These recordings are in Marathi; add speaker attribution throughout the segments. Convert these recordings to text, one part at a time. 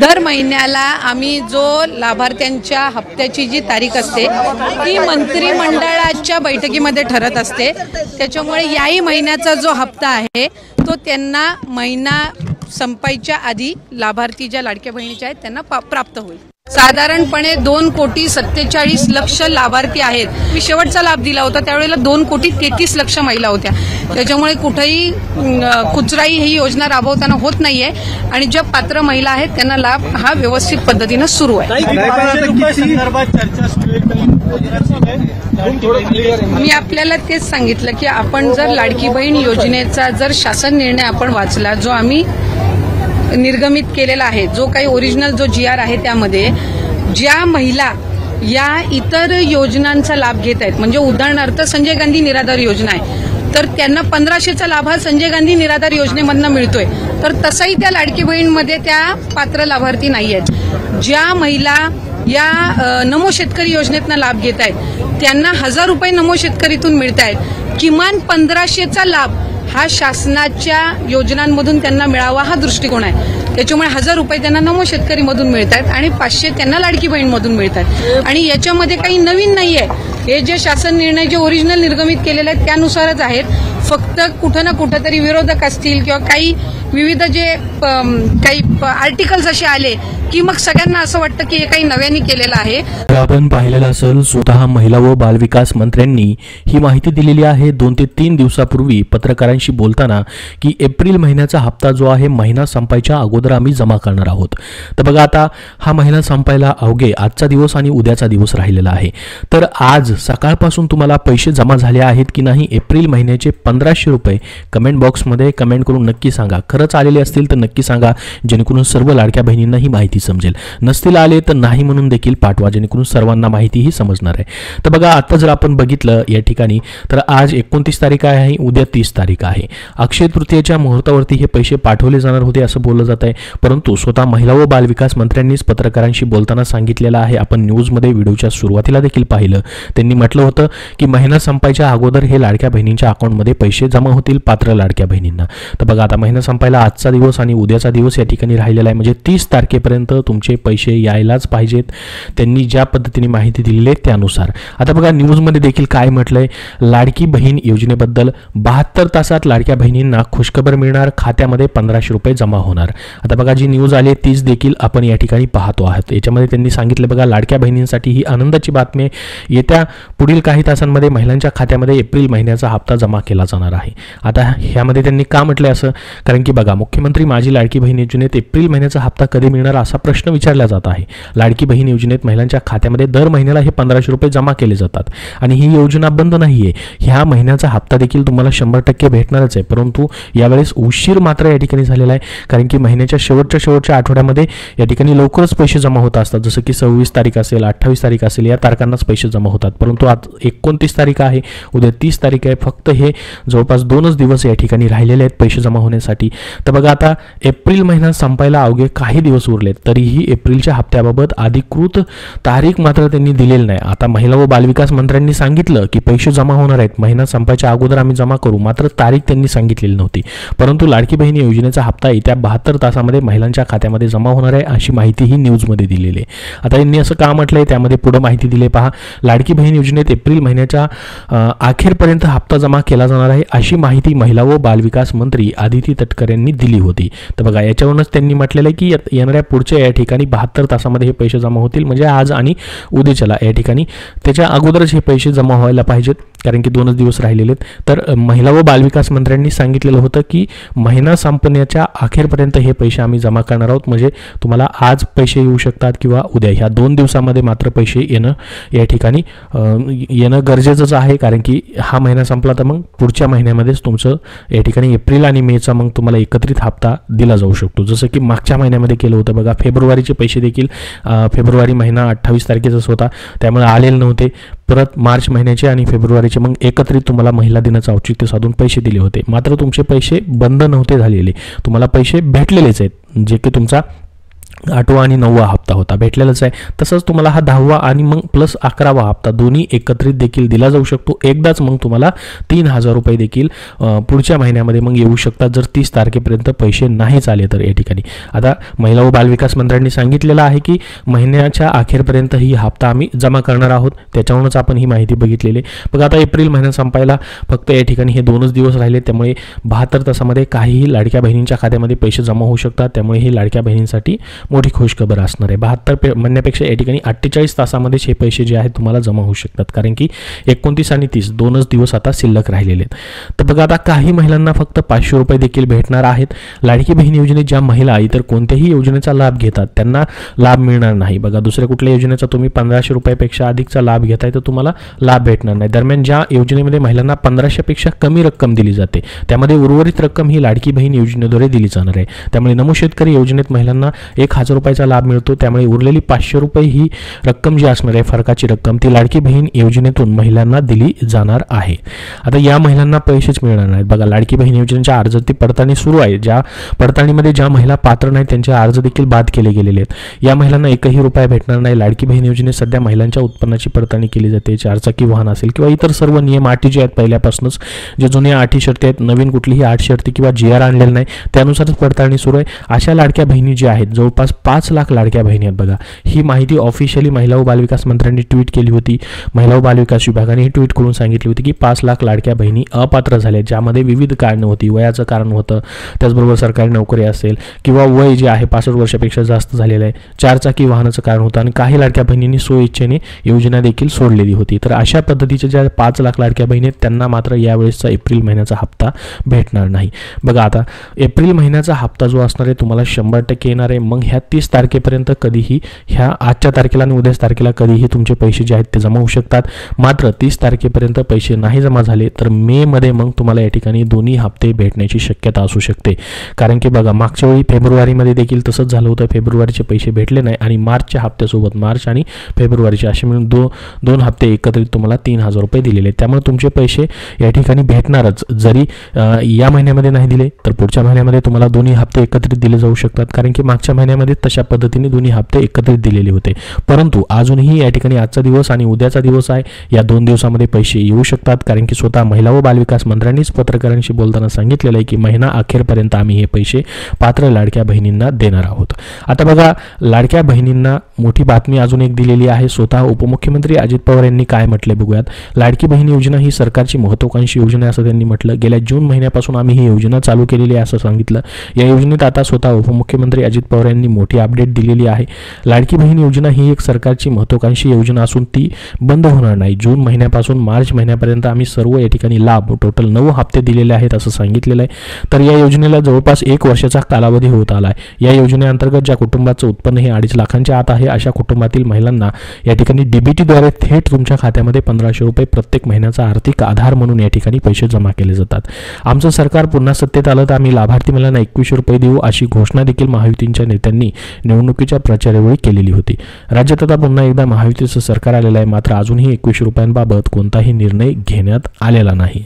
Speaker 1: दर महिन्याला आम्ही जो लाभार्थ्यांच्या हप्त्याची जी तारीख असते ती मंत्रिमंडळाच्या बैठकीमध्ये ठरत असते। त्याच्यामुळे याही महिन्याचा जो हप्ता आहे तो त्यांना महिना संपायच्या आधी लाभार्थी ज्या लाडक्या बहिणीच्या आहेत त्यांना प्राप्त होईल। साधारणपणे 2,47,00,000 लाभार्थी आहेत। मी शेवटचा लाभ दिला होता त्यावेळेला 2,33,00,000 महिला होत्या। त्याच्यामुळे कुठेही कुचराई ही योजना राबवताना होत नाहीये आणि ज्या पात्र महिला आहेत त्यांना लाभ हा व्यवस्थित पद्धतीने सुरू आहे। मी आपल्याला तेच सांगितलं की आपण जर लाडकी बहीण योजनेचा जर शासन निर्णय आपण वाचला जो आम्ही निर्गमित केलेला आहे, जो काही ओरिजिनल जो GR आहे त्यामध्ये ज्या महिला या इतर योजनांचा लाभ घेत आहेत, म्हणजे उदाहरणार्थ संजय गांधी निराधार योजना आहे तर त्यांना 1500चा लाभ हा संजय गांधी निराधार योजनेमधून मिळतोय, तर तसाही त्या लाडकी बहीणमध्ये त्या पात्र लाभार्थी नाही आहेत। ज्या महिला या नमो शेतकरी योजनेतून लाभ घेत आहेत त्यांना 1000 रुपये नमो शेतकरीतून मिळत आहेत। किमान 1500चा लाभ हा शासनाच्या योजनांमधून त्यांना मिळावा हा दृष्टिकोन आहे। त्याच्यामुळे 1000 रुपये त्यांना नमो शेतकरी मधून मिळतात आणि 500 त्यांना लाडकी बहीण मधून मिळतात आणि याच्यामध्ये काही नवीन नाहीये। हे जे शासन निर्णय जे ओरिजिनल निर्गमित केलेले आहेत त्यानुसारच आहेत। फक्त कुठं ना कुठं तरी विरोधक असतील किंवा काही विविध जे काही आर्टिकल्स असे आले की मग सगळ्यांना असं वाटतं की हे काही नव्याने केलेलं आहे।
Speaker 2: आपण पाहिलेलं असेल स्वतः महिला व बालविकास मंत्र्यांनी ही माहिती दिलेली आहे 2 ते 3 दिवसापूर्वी पत्रकारांशी बोलताना की एप्रिल महिन्याचा हप्ता जो आहे महिना संपायच्या अगोदर आम्ही जमा करणार आहोत। तर बघा आता हा महिना संपायला अवघे आजचा दिवस आणि उद्याचा दिवस राहिलेला आहे। तर आज सकाळपासून तुम्हाला पैसे जमा झाले आहेत की नाही एप्रिल महिन्याचे 1500 रुपये कमेंट बॉक्समध्ये कमेंट करून नक्की सांगा। खरंच आलेले असतील तर नक्की सांगा जेणेकरून सर्व लाडक्या बहिणींना ही माहिती समजेल। नसतील आले तर नाही म्हणून देखील पाठवा जेणेकरून सर्वांना माहितीही समजणार आहे। तर बघा आता जर आपण बघितलं या ठिकाणी तर आज 29 तारीख आहे आणि उद्या 30 तारीख आहे। अक्षय तृतीयेच्या मुहूर्तावरती हे पैसे पाठवले जाणार होते असं बोललं जात आहे, परंतु स्वतः महिला व बालविकास मंत्र्यांनीच पत्रकारांशी बोलताना सांगितलेलं आहे। आपण न्यूजमध्ये व्हिडिओच्या सुरुवातीला देखील पाहिलं, त्यांनी म्हटलं होतं की महिना संपायच्या अगोदर हे लाडक्या बहिणींच्या अकाउंटमध्ये पैसे जमा होतील पात्र लाडक्या बहिणींना। तर बघा आता महिना संपायला आजचा दिवस आणि उद्याचा दिवस या ठिकाणी राहिलेला आहे, म्हणजे 30 तारखेपर्यंत तुमचे पैसे यायलाच पाहिजेत त्यांनी ज्या पद्धतीने माहिती दिलेली आहे त्यानुसार। आता बघा न्यूजमध्ये देखील काय म्हटलंय, लाडकी बहीण योजनेबद्दल 72 तासात लाडक्या बहिणींना खुशखबर मिळणार, खात्यामध्ये 1500 रुपये जमा होणार। आता बघा जी न्यूज आली तीच देखील आपण या ठिकाणी पाहतो आहोत। याच्यामध्ये त्यांनी सांगितलं बघा लाडक्या बहिणींसाठी ही आनंदाची बातमी आहे, येत्या पुढील काही तासांमध्ये महिलांच्या खात्यामध्ये एप्रिल महिन्याचा हप्ता जमा केला जाणार आहे। आता ह्यामध्ये त्यांनी का म्हटलंय असं, कारण की बघा मुख्यमंत्री माझी लाडकी बहीण योजनेत एप्रिल महिन्याचा हप्ता कधी मिळणार असा प्रश्न विचारला जात आहे। लाडकी बहीण योजनेत महिलांच्या खात्यामध्ये दर महिन्याला हे 1500 रुपये जमा केले जातात आणि ही योजना बंद नाहीये। ह्या महिन्याचा हप्ता देखील तुम्हाला 100% भेटणारच आहे, परंतु यावेळेस उशीर मात्र या ठिकाणी झालेला आहे, कारण की महिन्याच्या शेवटच्या आठवड्यामध्ये या ठिकाणी लवकरच पैसे जमा होत असतात, जसं की 26 तारीख असेल 28 तारीख असेल या तारखांनाच पैसे जमा होतात, परंतु आज 29 तारीख आहे उद्या 30 तारीख आहे, फक्त हे जवळपास 2च दिवस या ठिकाणी राहिलेले आहेत पैसे जमा होण्यासाठी। तर बघा आता एप्रिल महिना संपायला अवघे काही दिवस उरलेत तरीही एप्रिलच्या हप्त्याबाबत अधिकृत तारीख मात्र त्यांनी दिलेली नाही। आता महिला व बालविकास मंत्र्यांनी सांगितलं की पैसे जमा होणार आहेत, महिना संपायच्या अगोदर आम्ही जमा करू, मात्र तारीख त्यांनी सांगितलेली नव्हती, परंतु लाडकी बहीण योजनेचा हप्ता येत्या 72 तासामध्ये महिलांच्या खात्यामध्ये जमा होणार आहे अशी माहिती ही न्यूजमध्ये दिलेली आहे। आता यांनी असं का म्हटलंय त्यामध्ये पुढे माहिती दिली पहा, लाडकी बहीण योजनेत एप्रिल महिन्याच्या अखेरपर्यंत हप्ता जमा केला जाणार आहे अशी माहिती महिला व बालविकास मंत्री आदिती तटकरे यांनी दिली होती। तर बघा याच्यावरूनच त्यांनी म्हटलेलं आहे की येणाऱ्या पुढच्या या ठिकाणी 72 तासामध्ये हे पैसे जमा होतील, म्हणजे आज आणि उद्याच्याला या ठिकाणी त्याच्या अगोदरच हे पैसे जमा व्हायला पाहिजेत, कारण की 2च दिवस राहिलेले आहेत। तर महिला व बालविकास मंत्र्यांनी सांगितलेलं होतं की महिना संपण्याच्या अखेरपर्यंत हे पैसे आम्ही जमा करणार आहोत, म्हणजे तुम्हाला आज पैसे येऊ शकतात किंवा उद्या, ह्या 2 दिवसामध्ये मात्र पैसे येणं या ठिकाणी येणं गरजेचंच आहे, कारण की हा महिना संपला तर मग पुढच्या महिन्यामध्येच तुमचं या ठिकाणी एप्रिल आणि मेचा मग तुम्हाला एकत्रित हप्ता दिला जाऊ शकतो, जसं की मागच्या महिन्यामध्ये केलं होतं बघा। फेब्रुवारीचे पैसे देखील फेब्रुवारी महिना 28 तारखेचाच होता त्यामुळे आलेले नव्हते, परत मार्च महिन्याचे आणि फेब्रुवारीचे मग एकत्रित तुम्हाला महिला दिनाचं औचित्य साधून पैसे दिले होते, मात्र तुमचे पैसे बंद नव्हते झालेले, तुम्हाला पैसे भेटलेलेच आहेत, जे की तुमचा 8वा आणि 9वा हप्ता होता, भेटलेलाच आहे. तसंच तुम्हाला हा 10वा आणि मग प्लस 11वा हप्ता दोन्ही एकत्रित देखील दिला जाऊ शकतो एकदाच. मग तुम्हाला 3,000 रुपये देखील पुढच्या महिन्यामध्ये मग येऊ शकतात जर 30 तारखेपर्यंत पैसे नाहीच आले तर. या ठिकाणी आता महिला व बालविकास मंत्र्यांनी सांगितलेलं आहे की महिन्याच्या अखेरपर्यंत ही हप्ता आम्ही जमा करणार आहोत, त्याच्यावरूनच आपण ही माहिती बघितलेली. बघा आता एप्रिल महिना संपायला फक्त या ठिकाणी हे 2च दिवस राहिले, त्यामुळे 72 तासामध्ये काहीही लाडक्या बहिणींच्या खात्यामध्ये पैसे जमा होऊ शकतात. त्यामुळे ही लाडक्या बहिणींसाठी मोठी खुशखबर असणार आहे. 72 म्हणण्यापेक्षा या ठिकाणी 48 तासामध्येच हे पैसे जे आहेत तुम्हाला जमा होऊ शकतात, कारण की 29 आणि 30 2च दिवस आता शिल्लक राहिलेले आहेत. तर बघा आता काही महिलांना फक्त 500 रुपये देखील भेटणार आहेत. लाडकी बहीण योजनेत ज्या महिला इतर कोणत्याही योजनेचा लाभ घेतात त्यांना लाभ मिळणार नाही. बघा दुसऱ्या कुठल्या योजनेचा तुम्ही 1500 रुपयापेक्षा अधिकचा लाभ घेताय तर तुम्हाला लाभ भेटणार नाही. दरम्यान ज्या योजनेमध्ये महिलांना 1500 पेक्षा कमी रक्कम दिली जाते त्यामध्ये उर्वरित रक्कम ही लाडकी बहीण योजनेद्वारे दिली जाणार आहे. त्यामुळे नमो शेतकरी योजनेत महिलांना 1000 रुपयाचा लाभ मिळतो, त्यामुळे उरलेली 500 रुपये ही रक्कम जी असणार आहे फरकाची रक्कम ती लाडकी बहीण योजनेतून महिलांना दिली जाणार आहे. आता या महिलांना पैसेच मिळणार नाहीत. बघा लाडकी बहीण योजनेच्या अर्जाची पडताळणी सुरू आहे. ज्या पडताळणीमध्ये ज्या महिला पात्र नाहीत त्यांचे अर्ज देखील बाद केले गेलेले आहेत. या महिलांना 1ही रुपया भेटणार नाही. लाडकी बहीण योजनेत सध्या महिलांच्या उत्पन्नाची पडताळणी केली जाते. 4चाकी वाहन असेल किंवा इतर सर्व नियम अटी जे आहेत पहिल्यापासूनच जे जुन्या अटी शर्ती आहेत, नवीन कुठलीही अट शर्ती किंवा GR आणलेलं नाही त्यानुसारच पडताळणी सुरू आहे. अशा लाडक्या बहिणी ज्या आहेत जवळपास 5 लाख लाडक्या बहिणी आहेत. बघा ही माहिती ऑफिशियली महिला व बालविकास मंत्र्यांनी ट्विट केली होती. महिला व बालविकास विभागाने ट्विट करून सांगितली होती की 5 लाख लाडक्या बहिणी अपात्र झाल्या, ज्यामध्ये विविध कारणं होती. वयाचं कारण होतं, त्याचबरोबर सरकारी नोकरी असेल किंवा वय जे आहे 65 वर्षापेक्षा जास्त झालेलं आहे, 4चाकी वाहनाचं कारण होतं आणि काही लाडक्या बहिणींनी स्वइच्छेने योजना देखील सोडलेली होती. तर अशा पद्धतीच्या ज्या 5 लाख लाडक्या बहिणी आहेत त्यांना मात्र यावेळेसचा एप्रिल महिन्याचा हप्ता भेटणार नाही. बघा आता एप्रिल महिन्याचा हप्ता जो असणार आहे तुम्हाला 100% येणार आहे. मग ह्या 30 तारखेपर्यंत कधीही ह्या आजच्या तारखेला आणि उद्याच तारखेला कधीही तुमचे पैसे जे आहेत ते जमा होऊ शकतात. मात्र 30 तारखेपर्यंत पैसे नाही जमा झाले तर मे मध्ये मग तुम्हाला या ठिकाणी दोन्ही हप्ते भेटण्याची शक्यता असू शकते. कारण की बघा मागच्या वेळी फेब्रुवारीमध्ये देखील तसंच झालं होतं. फेब्रुवारीचे पैसे भेटले नाही आणि मार्चच्या हप्त्यासोबत मार्च आणि फेब्रुवारीचे असे मिळून दोन हप्ते एकत्रित तुम्हाला 3000 रुपये दिलेले. त्यामुळे तुमचे पैसे या ठिकाणी भेटणारच. जरी या महिन्यामध्ये नाही दिले तर पुढच्या महिन्यामध्ये तुम्हाला दोन्ही हप्ते एकत्रित दिले जाऊ शकतात, कारण की मागच्या महिन्यामध्ये तशा पद्धतीने दोन्ही हप्ते एकत्रित दिलेले होते. परंतु अजूनही या ठिकाणी आजचा दिवस आणि उद्याचा दिवस आहे, या 2 दिवसामध्ये पैसे येऊ शकतात. कारण की स्वतः महिला व बालविकास मंत्र्यांनीच पत्रकारांशी बोलताना सांगितलेलं आहे की महिना अखेरपर्यंत आम्ही हे पैसे पात्र लाडक्या बहिणींना देणार आहोत. आता बघा लाडक्या बहिणींना मोठी बातमी अजून एक दिलेली आहे. स्वतः उपमुख्यमंत्री अजित पवार यांनी काय म्हटले बघूयात. लाडकी बहीण योजना ही सरकारची महत्त्वाकांक्षी योजना आहे असं त्यांनी म्हटलं. गेल्या जून महिन्यापासून आम्ही ही योजना चालू केलेली आहे असं सांगितलं. या योजनेत आता स्वतः उपमुख्यमंत्री अजित पवार यांनी मोठी अपडेट दिलेली आहे. लाडकी बहीण योजना ही एक सरकारची महत्त्वाकांक्षी योजना असून ती बंद होणार नाही. जून महिन्यापासून मार्च महिन्यापर्यंत आम्ही सर्व या ठिकाणी लाभ टोटल 9 हप्ते दिलेले आहेत असं सांगितलेलं आहे. तर या योजनेला जवळपास 1 वर्षाचा कालावधी होत आला आहे. या योजनेअंतर्गत ज्या कुटुंबाचं उत्पन्न हे 2.5 लाखांच्या आत आहे अशा कुटुंबातील महिलांना या ठिकाणी DBTद्वारे थेट तुमच्या खात्यामध्ये 1500 रुपये प्रत्येक महिन्याचा आर्थिक आधार म्हणून या ठिकाणी पैसे जमा केले जातात. आमचं सरकार पुन्हा सत्तेत आलं तर आम्ही लाभार्थी महिलांना 2100 रुपये देऊ अशी घोषणा देखील महायुतीच्या नेत्यांनी निवडणुकीच्या प्रचारावेळी केलेली होती. राज्यात आता पुन्हा एकदा महायुतीचं सरकार आलेलं आहे, मात्र अजूनही 2100 रुपयांबाबत कोणताही निर्णय घेण्यात आलेला नाही.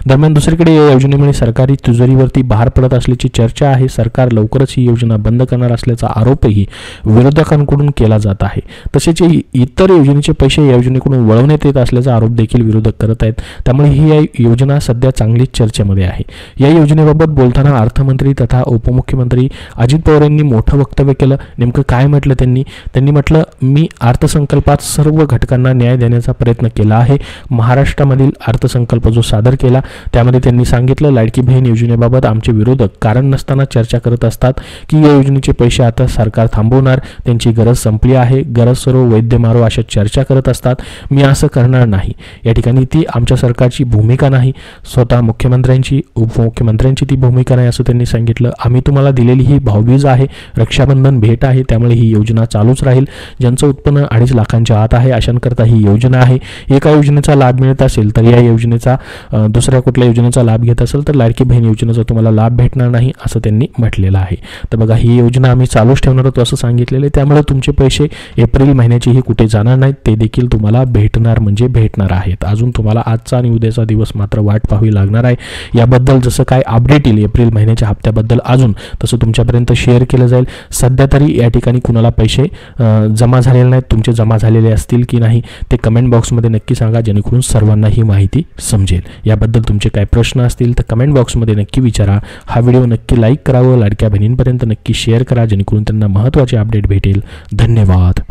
Speaker 2: दरम्यान दुसरीकडे या योजनेमुळे सरकारी तिजोरीवरती भार पडत असल्याची चर्चा आहे. सरकार लवकरच ही योजना बंद करणार असल्याचा आरोपही विरोधकांकडून केला जात आहे. तसेच इतर योजनेचे पैसे या योजनेकडून वळवण्यात येत असल्याचा आरोप देखील विरोधक करत आहेत. त्यामुळे ही योजना सध्या चांगलीच चर्चेमध्ये आहे. या योजनेबाबत बोलताना अर्थमंत्री तथा उपमुख्यमंत्री अजित पवार यांनी मोठं वक्तव्य केलं. नेमकं काय म्हटलं त्यांनी म्हटलं, मी अर्थसंकल्पात सर्व घटकांना न्याय देण्याचा प्रयत्न केला आहे. महाराष्ट्रामधील अर्थसंकल्प जो सादर केला त्यामध्ये त्यांनी सांगितलं लाडकी बहीण योजनेबाबत आमचे विरोधक कारण नसताना चर्चा करत असतात की या योजनेचे पैसे आता सरकार थांबवणार, त्यांची गरज संपली आहे, गरज सर्व वैद्य मारो अशा चर्चा करत असतात. मी असं करणार नाही. या ठिकाणी ती आमच्या सरकारची भूमिका नाही, स्वतः मुख्यमंत्र्यांची उपमुख्यमंत्र्यांची ती भूमिका नाही असं त्यांनी सांगितलं. आम्ही तुम्हाला दिलेली ही भाऊबीज आहे, रक्षाबंधन भेट आहे, त्यामुळे ही योजना चालूच राहील. ज्यांचं उत्पन्न 2.5 लाखांच्या आत आहे अशांकरता ही योजना आहे. एका योजनेचा लाभ मिळत असेल तर या योजनेचा दुसऱ्या कुठल्या योजनेचा लाभ घेत असेल तर लाडकी बहीण योजनेचा तुम्हाला लाभ भेटणार नाही असं त्यांनी म्हटलेलं आहे. तर बघा ही योजना आम्ही चालूच ठेवणार होतो असं सांगितलेलं आहे. त्यामुळे तुमचे पैसे एप्रिल महिन्याचेही कुठे जाणार नाहीत, ते देखील तुम्हाला भेटणार म्हणजे भेटणार आहेत. अजून तुम्हाला आजचा आणि उद्याचा दिवस मात्र वाट पाहावी लागणार आहे. याबद्दल जसं काय अपडेट येईल एप्रिल महिन्याच्या हप्त्याबद्दल अजून तसं तुमच्यापर्यंत शेअर केलं जाईल. सध्या तरी या ठिकाणी कुणाला पैसे जमा झालेले नाहीत. तुमचे जमा झालेले असतील की नाही ते कमेंट बॉक्समध्ये नक्की सांगा, जेणेकरून सर्वांना ही माहिती समजेल. याबद्दल तुमचे काय प्रश्न असतील तर कमेंट बॉक्समध्ये नक्की विचारा. हा व्हिडिओ नक्की लाईक करावं, लाडक्या बहिणींपर्यंत नक्की शेअर करा, जेणेकरून त्यांना महत्त्वाचे अपडेट भेटेल. धन्यवाद.